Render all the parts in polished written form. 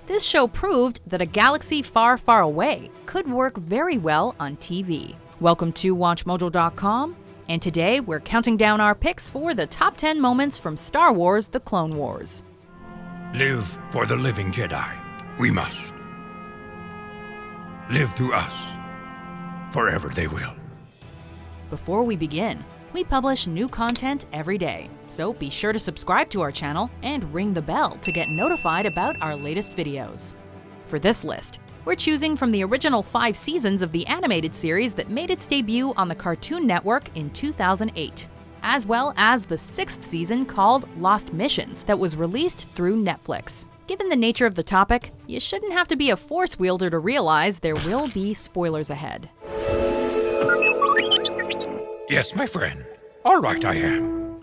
This show proved that a galaxy far, far away could work very well on TV. Welcome to WatchMojo.com, and today we're counting down our picks for the top 10 moments from Star Wars: The Clone Wars. Live for the living Jedi. We must. Live through us. Forever they will. Before we begin, we publish new content every day, so be sure to subscribe to our channel and ring the bell to get notified about our latest videos. For this list, we're choosing from the original 5 seasons of the animated series that made its debut on the Cartoon Network in 2008, as well as the 6th season called Lost Missions that was released through Netflix. Given the nature of the topic, you shouldn't have to be a Force wielder to realize there will be spoilers ahead. Yes, my friend. All right, I am.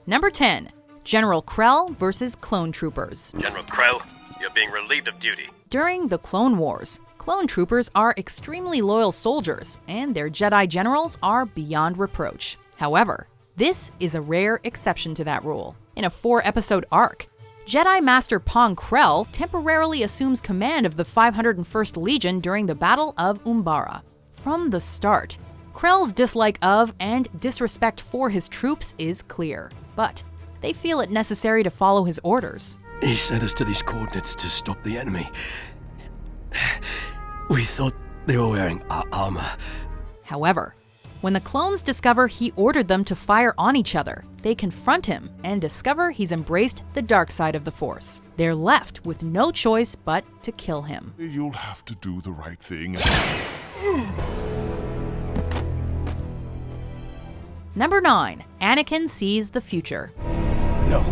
Number 10. General Krell versus Clone Troopers. General Krell, you're being relieved of duty. During the Clone Wars, Clone Troopers are extremely loyal soldiers, and their Jedi generals are beyond reproach. However, this is a rare exception to that rule. In a 4-episode arc, Jedi Master Pong Krell temporarily assumes command of the 501st Legion during the Battle of Umbara. From the start, Krell's dislike of and disrespect for his troops is clear, but they feel it necessary to follow his orders. He sent us to these coordinates to stop the enemy. We thought they were wearing our armor. However, when the clones discover he ordered them to fire on each other, they confront him and discover he's embraced the dark side of the Force. They're left with no choice but to kill him. You'll have to do the right thing. Number 9. Anakin Sees the Future. No.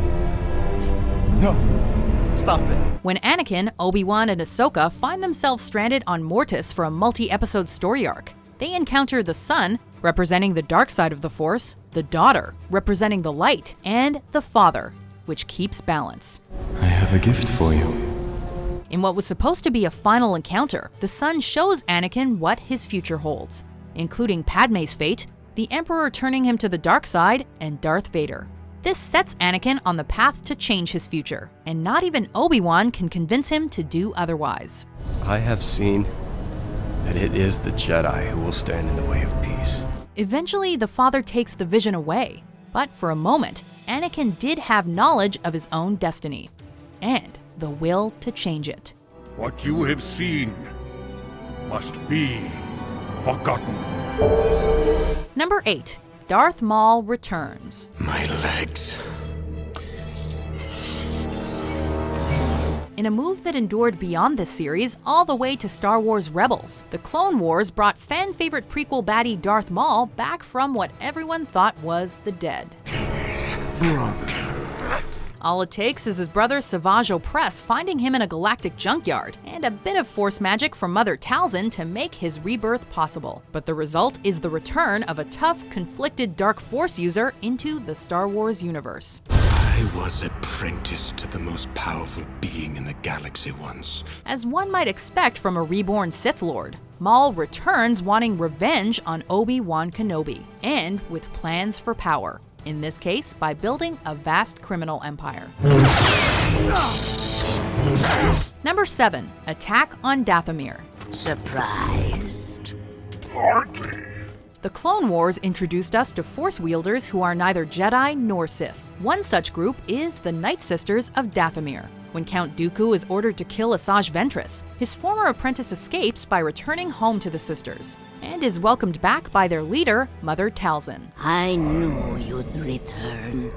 Stop it. When Anakin, Obi-Wan, and Ahsoka find themselves stranded on Mortis for a multi-episode story arc, they encounter the son, representing the dark side of the Force, the daughter, representing the light, and the father, which keeps balance. I have a gift for you. In what was supposed to be a final encounter, the son shows Anakin what his future holds, including Padme's fate, the Emperor turning him to the dark side, and Darth Vader. This sets Anakin on the path to change his future, and not even Obi-Wan can convince him to do otherwise. I have seen that it is the Jedi who will stand in the way of peace. Eventually, the father takes the vision away, but for a moment, Anakin did have knowledge of his own destiny, and the will to change it. What you have seen must be forgotten. Number 8. Darth Maul Returns. My legs. In a move that endured beyond this series all the way to Star Wars Rebels, the Clone Wars brought fan-favorite prequel baddie Darth Maul back from what everyone thought was the dead. All it takes is his brother Savage Oppress finding him in a galactic junkyard, and a bit of Force magic from Mother Talzin to make his rebirth possible. But the result is the return of a tough, conflicted Dark Force user into the Star Wars universe. I was apprenticed to the most powerful being in the galaxy once. As one might expect from a reborn Sith Lord, Maul returns wanting revenge on Obi-Wan Kenobi, and with plans for power. In this case, by building a vast criminal empire. Number 7. Attack on Dathomir. Surprised? Hardly. The Clone Wars introduced us to Force wielders who are neither Jedi nor Sith. One such group is the Night Sisters of Dathomir. When Count Dooku is ordered to kill Asajj Ventress, his former apprentice escapes by returning home to the sisters, and is welcomed back by their leader, Mother Talzin. I knew you'd return.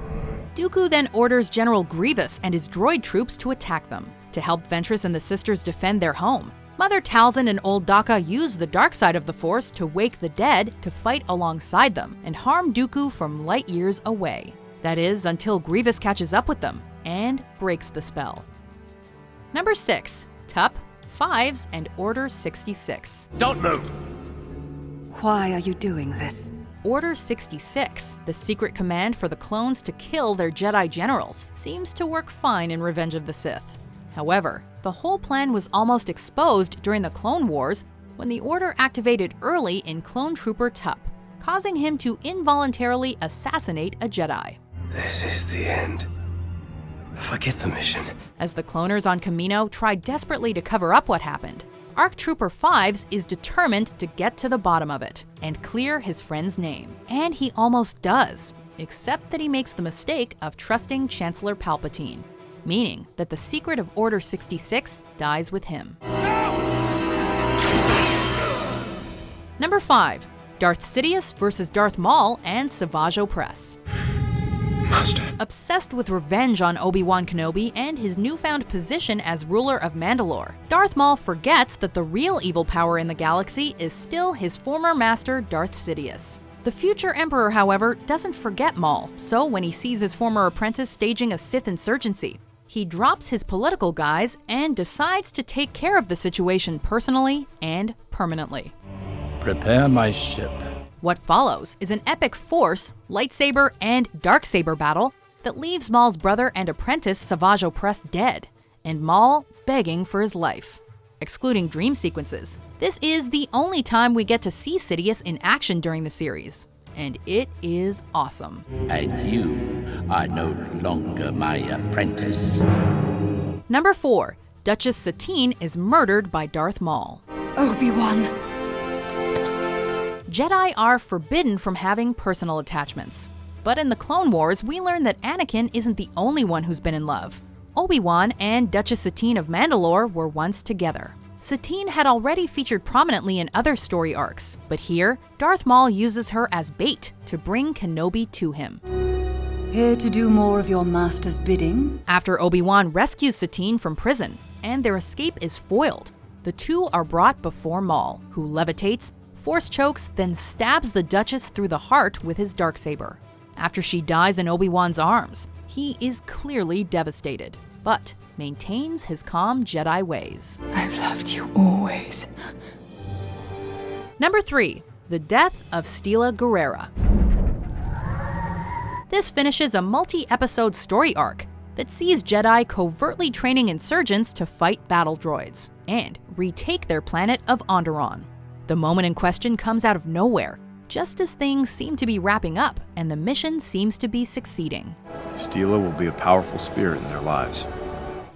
Dooku then orders General Grievous and his droid troops to attack them. To help Ventress and the sisters defend their home, Mother Talzin and Old Daka use the dark side of the Force to wake the dead to fight alongside them and harm Dooku from light years away. That is, until Grievous catches up with them and breaks the spell. Number 6. Tup, Fives, and Order 66. Don't move! Why are you doing this? Order 66, the secret command for the clones to kill their Jedi generals, seems to work fine in Revenge of the Sith. However, the whole plan was almost exposed during the Clone Wars when the Order activated early in Clone Trooper Tup, causing him to involuntarily assassinate a Jedi. This is the end. Forget the mission. As the cloners on Kamino try desperately to cover up what happened, ARC Trooper Fives is determined to get to the bottom of it and clear his friend's name. And he almost does, except that he makes the mistake of trusting Chancellor Palpatine, meaning that the secret of Order 66 dies with him. Number 5. Darth Sidious versus Darth Maul and Savage Oppress. Master. Obsessed with revenge on Obi-Wan Kenobi and his newfound position as ruler of Mandalore, Darth Maul forgets that the real evil power in the galaxy is still his former master, Darth Sidious. The future Emperor, however, doesn't forget Maul, so when he sees his former apprentice staging a Sith insurgency, he drops his political guise and decides to take care of the situation personally and permanently. Prepare my ship. What follows is an epic Force, lightsaber, and darksaber battle that leaves Maul's brother and apprentice Savage Oppress dead, and Maul begging for his life. Excluding dream sequences, this is the only time we get to see Sidious in action during the series, and it is awesome. And you are no longer my apprentice. Number 4. Duchess Satine is murdered by Darth Maul. Obi-Wan. Jedi are forbidden from having personal attachments. But in the Clone Wars, we learn that Anakin isn't the only one who's been in love. Obi-Wan and Duchess Satine of Mandalore were once together. Satine had already featured prominently in other story arcs, but here, Darth Maul uses her as bait to bring Kenobi to him. Here to do more of your master's bidding? After Obi-Wan rescues Satine from prison, and their escape is foiled, the two are brought before Maul, who levitates, force chokes, then stabs the Duchess through the heart with his darksaber. After she dies in Obi-Wan's arms, he is clearly devastated, but maintains his calm Jedi ways. I've loved you always. Number 3. The Death of Stila Guerrera. This finishes a multi-episode story arc that sees Jedi covertly training insurgents to fight battle droids and retake their planet of Onderon. The moment in question comes out of nowhere, just as things seem to be wrapping up and the mission seems to be succeeding. Stila will be a powerful spirit in their lives.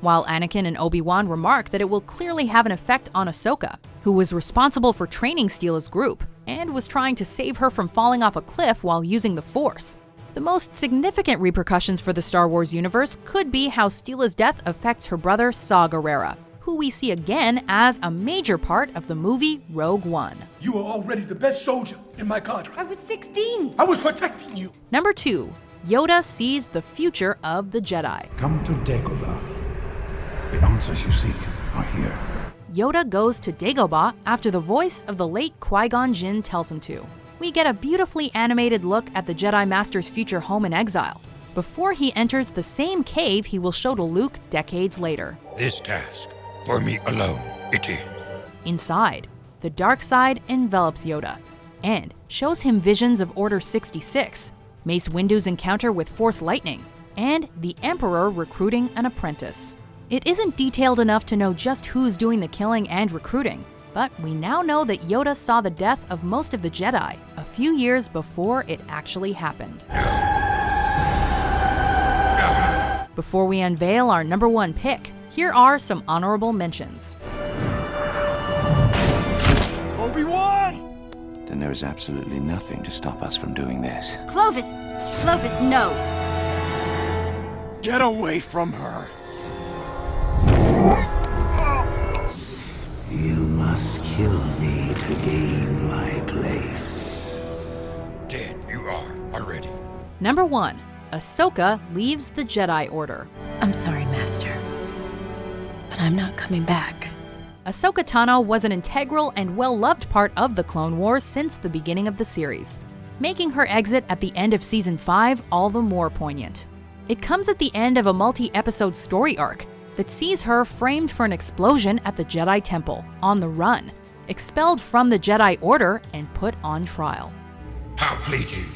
While Anakin and Obi-Wan remark that it will clearly have an effect on Ahsoka, who was responsible for training Stila's group and was trying to save her from falling off a cliff while using the Force. The most significant repercussions for the Star Wars universe could be how Stila's death affects her brother Saw Gerrera, who we see again as a major part of the movie Rogue One. You are already the best soldier in my cadre. I was 16. I was protecting you. Number 2. Yoda Sees the Future of the Jedi. Come to Dagobah. The answers you seek are here. Yoda goes to Dagobah after the voice of the late Qui-Gon Jinn tells him to. We get a beautifully animated look at the Jedi Master's future home in exile, before he enters the same cave he will show to Luke decades later. This task, for me alone, it is. Inside, the dark side envelops Yoda and shows him visions of Order 66, Mace Windu's encounter with Force Lightning, and the Emperor recruiting an apprentice. It isn't detailed enough to know just who's doing the killing and recruiting, but we now know that Yoda saw the death of most of the Jedi a few years before it actually happened. Before we unveil our number 1 pick, here are some honorable mentions. Obi-Wan! Then there is absolutely nothing to stop us from doing this. Clovis, no. Get away from her. You must kill me to gain my place. Dead you are already. Number 1. Ahsoka leaves the Jedi Order. I'm sorry, Master, but I'm not coming back. Ahsoka Tano was an integral and well-loved part of the Clone Wars since the beginning of the series, making her exit at the end of Season 5 all the more poignant. It comes at the end of a multi-episode story arc that sees her framed for an explosion at the Jedi Temple, on the run, expelled from the Jedi Order, and put on trial. How plead you?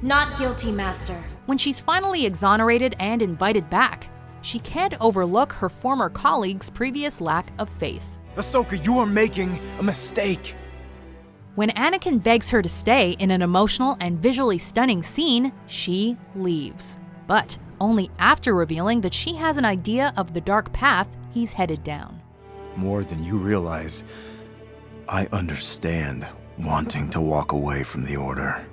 Not guilty, Master. When she's finally exonerated and invited back, she can't overlook her former colleagues' previous lack of faith. Ahsoka, you are making a mistake. When Anakin begs her to stay in an emotional and visually stunning scene, she leaves. But only after revealing that she has an idea of the dark path he's headed down. More than you realize, I understand wanting to walk away from the Order.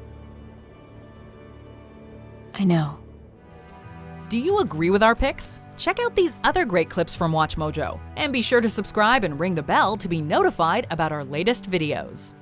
I know. Do you agree with our picks? Check out these other great clips from WatchMojo, and be sure to subscribe and ring the bell to be notified about our latest videos.